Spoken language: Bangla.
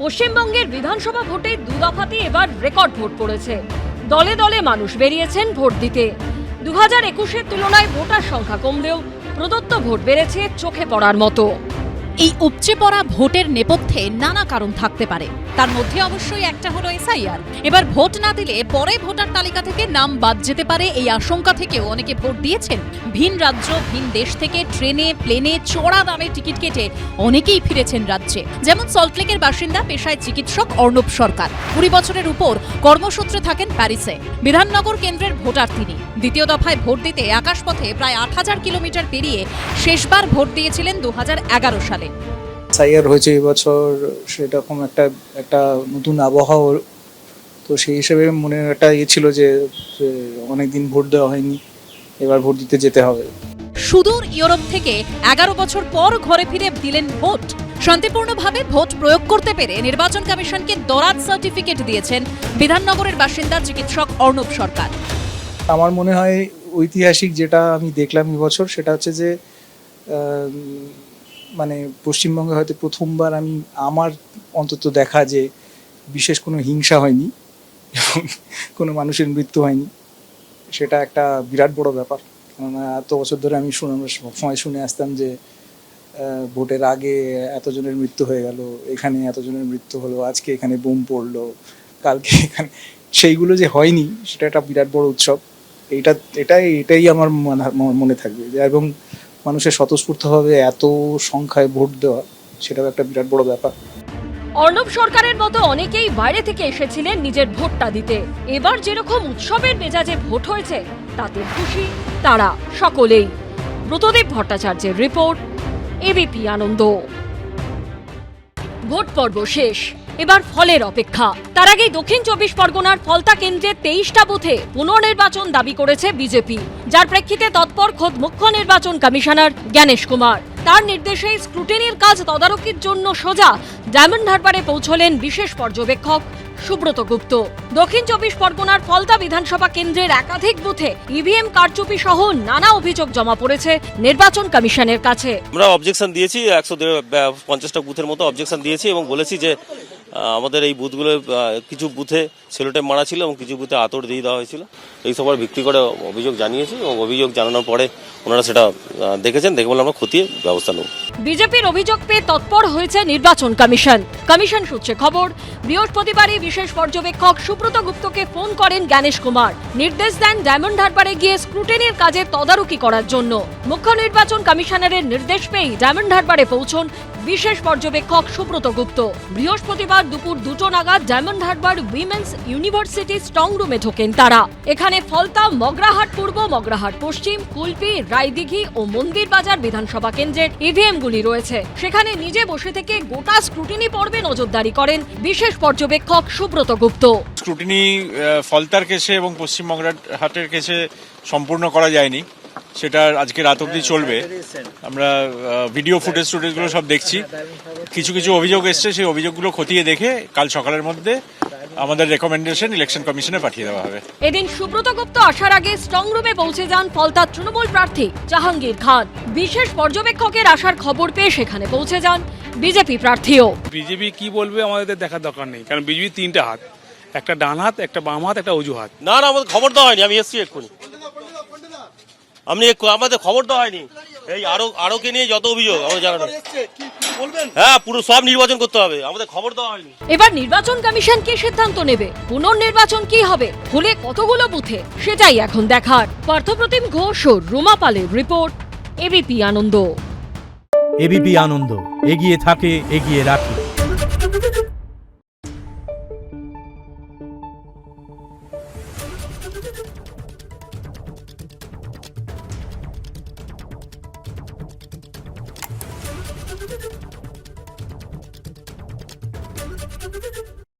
পশ্চিমবঙ্গের বিধানসভা ভোটে দু দফাতেই এবার রেকর্ড ভোট পড়েছে। দলে দলে মানুষ বেরিয়েছেন ভোট দিতে। 2021-এর তুলনায় ভোটার সংখ্যা কমলেও প্রদত্ত ভোট বেড়েছে চোখে পড়ার মতো। এই উপচে পড়া ভোটের নেপথ্যে নানা কারণ থাকতে পারে, তার মধ্যে অবশ্যই একটা হলো এসআইআর। এবার ভোট না দিলে পরে ভোটার তালিকা থেকে নাম বাদ যেতে পারে, এই আশঙ্কা থেকেও অনেকে ভোট দিয়েছেন। ভিন রাজ্য ভিন দেশ থেকে ট্রেনে প্লেনে চড়া দামে টিকিট কেটে অনেকেই ফিরেছেন রাজ্যে। যেমন সল্টলেকের বাসিন্দা, পেশায় চিকিৎসক অর্ণব সরকার, 20 বছরের উপর কর্মসূত্রে থাকেন প্যারিসে। বিধাননগর কেন্দ্রের ভোটার তিনি। দ্বিতীয় দফায় ভোট দিতে আকাশপথে প্রায় 8000 কিলোমিটার পেরিয়ে শেষবার ভোট দিয়েছিলেন 2011 সালে। এসআইআর হয়েছে এবছর, সেরকম একটা নতুন আবহাওয়া, তো সেই হিসেবে মনে একটা ছিল যে অনেকদিন ভোট দেওয়া হয়নি, এবার ভোট দিতে যেতে হবে। সুদূর ইউরোপ থেকে 11 বছর পর ঘরে ফিরে দিলেন ভোট। শান্তিপূর্ণভাবে ভোট প্রয়োগ করতে পেরে নির্বাচন কমিশনকে দরাজ সার্টিফিকেট দিয়েছেন বিধাননগরের বাসিন্দা চিকিৎসক অর্ণব সরকার। আমার মনে হয় ঐতিহাসিক যেটা আমি দেখলাম এবছর, সেটা হচ্ছে যে মানে পশ্চিমবঙ্গে হয়তো প্রথমবার আমার অন্তত দেখা যে বিশেষ কোনো হিংসা হয়নি এবং কোনো মানুষের মৃত্যু হয়নি। সেটা একটা বিরাট বড় ব্যাপার। কেননা এত বছর ধরে আমরা সবসময় শুনে আসতাম যে ভোটের আগে এতজনের মৃত্যু হয়ে গেল, এখানে এতজনের মৃত্যু হলো, আজকে এখানে বোম পড়লো, কালকে এখানে, সেইগুলো যে হয়নি সেটা একটা বিরাট বড় উৎসব। এটাই আমার মনে থাকবে, এবং মানুষের স্বতঃস্ফূর্তভাবে এত সংখ্যায় ভোট দেওয়া, সেটাও একটা বিরাট বড় ব্যাপার। অর্ণব সরকারের মতো অনেকেই বাইরে থেকে এসেছিলেন নিজের ভোটটা দিতে। এবার যেরকম উৎসবের মেজাজে ভোট হয়েছে তাতে খুশি তারা সকলেই। ব্রতদেব ভট্টাচার্যের রিপোর্ট, এবিপি আনন্দ। ভোট পর্ব শেষ, এবার ফলের অপেক্ষা। তার আগেই দক্ষিণ 24 পরগনার ফলতা কেন্দ্রের 23টা বুথে পুনর্নির্বাচন দাবি করেছে বিজেপি, যার প্রেক্ষিতে তৎপর খোদ মুখ্য নির্বাচন কমিশনার জ্ঞানেশ কুমার। তার নির্দেশে স্ক্রুটিনির কাজ তদারকির জন্য সোজা ডায়মন্ড হারবারে পৌঁছলেন বিশেষ পর্যবেক্ষক সুব্রত গুপ্ত। দক্ষিণ 24 পরগনার ফলতা বিধানসভা কেন্দ্রের একাধিক বুথে ইভিএম কারচুপি সহ নানা অভিযোগ জমা পড়েছে নির্বাচন কমিশনের কাছে। আমরা অবজেকশন দিয়েছি, 150টা বুথের মতো অবজেকশন দিয়েছি এবং বলেছি যে আমাদের এই বুথগুলো কিছু বুথে সেলোটেপ মারা ছিল এবং কিছু বুথে আতর দিয়ে দেওয়া হয়েছিল। এই সবার ভিত্তি করে অভিযোগ জানিয়েছি এবং অভিযোগ জানানোর পরে ওনারা সেটা দেখেছেন, দেখে বলে আমরা খতিয়ে ব্যবস্থা নেব। বিজেপির অভিযোগ পেয়ে তৎপর হয়েছে নির্বাচন কমিশন। কমিশন সূত্রে খবর, বৃহস্পতিবারই বিশেষ পর্যবেক্ষক সুব্রত গুপ্তকে ফোন করেন জ্ঞানেশ কুমার। নির্দেশ দেন ডায়মন্ড হারবারে গিয়ে স্ক্রুটিনির কাজে তদারকি করার জন্য। মুখ্য নির্বাচন কমিশনারের নির্দেশ পেয়ে ডায়মন্ড হারবারে পৌঁছন বিশেষ পর্যবেক্ষক সুব্রত গুপ্ত। বৃহস্পতিবার দুপুর 2টো নাগাদ diamond Harbour women's university strong রুমে ঢোকেন তারা। এখানে ফলতা, মগরাহাট পূর্ব, মগরাহাট পশ্চিম, কুলপি, রায়দিঘি ও মন্দির বাজার বিধানসভা কেন্দ্রের ইভিএমগুলি রয়েছে। সেখানে নিজে বসে থেকে গোটা স্ক্রুটিনি পর্বে নজরদারি করেন বিশেষ পর্যবেক্ষক সুব্রত গুপ্ত। স্ক্রুটিনি ফলতার কেসে এবং পশ্চিম মগরাহাটের কেসে সম্পূর্ণ করা যায়নি, সেটা আজকে রাত অবধি চলবে। আমরা ভিডিও ফুটেজগুলো সব দেখছি। কিছু কিছু অভিযোগ এসছে, সেই অভিযোগগুলো খতিয়ে দেখে কাল সকালের মধ্যে আমাদের রেকমেন্ডেশন ইলেকশন কমিশনে পাঠিয়ে দেওয়া হবে। এদিন সুব্রত গুপ্ত আসার আগে স্ট্রং রুমে পৌঁছে যান ফলতার তৃণমূল প্রার্থী জাহাঙ্গীর খান। বিশেষ পর্যবেক্ষকের আসার খবর পেয়ে সেখানে পৌঁছে যান বিজেপি প্রার্থীও। বিজেপি কি বলবে আমাদের দেখার দরকার নেই, কারণ বিজেপি 3টে হাত, একটা ডান হাত, একটা বাম হাত, একটা অজু হাত। না আমাদের খবর দেওয়া হয়নি, আমি এসছি এক্ষুনি। আমাদের খবর দেওয়া হয়নি। এই আরোকে নিয়ে যত অভিযোগ আমাদের জানানো, হ্যাঁ পুরো সব নির্বাচন করতে হবে, আমাদের খবর দেওয়া হয়নি। এবার নির্বাচন কমিশন কি সিদ্ধান্ত নেবে, পুনর্নির্বাচন কি হবে, হলে কতগুলো বুথে, সেটাই এখন দেখার। পার্থপ্রতিম ঘোষ ও রুমা পালের রিপোর্ট, এবিপি আনন্দ। এবিপি আনন্দ, এগিয়ে থাকে, এগিয়ে রাখে।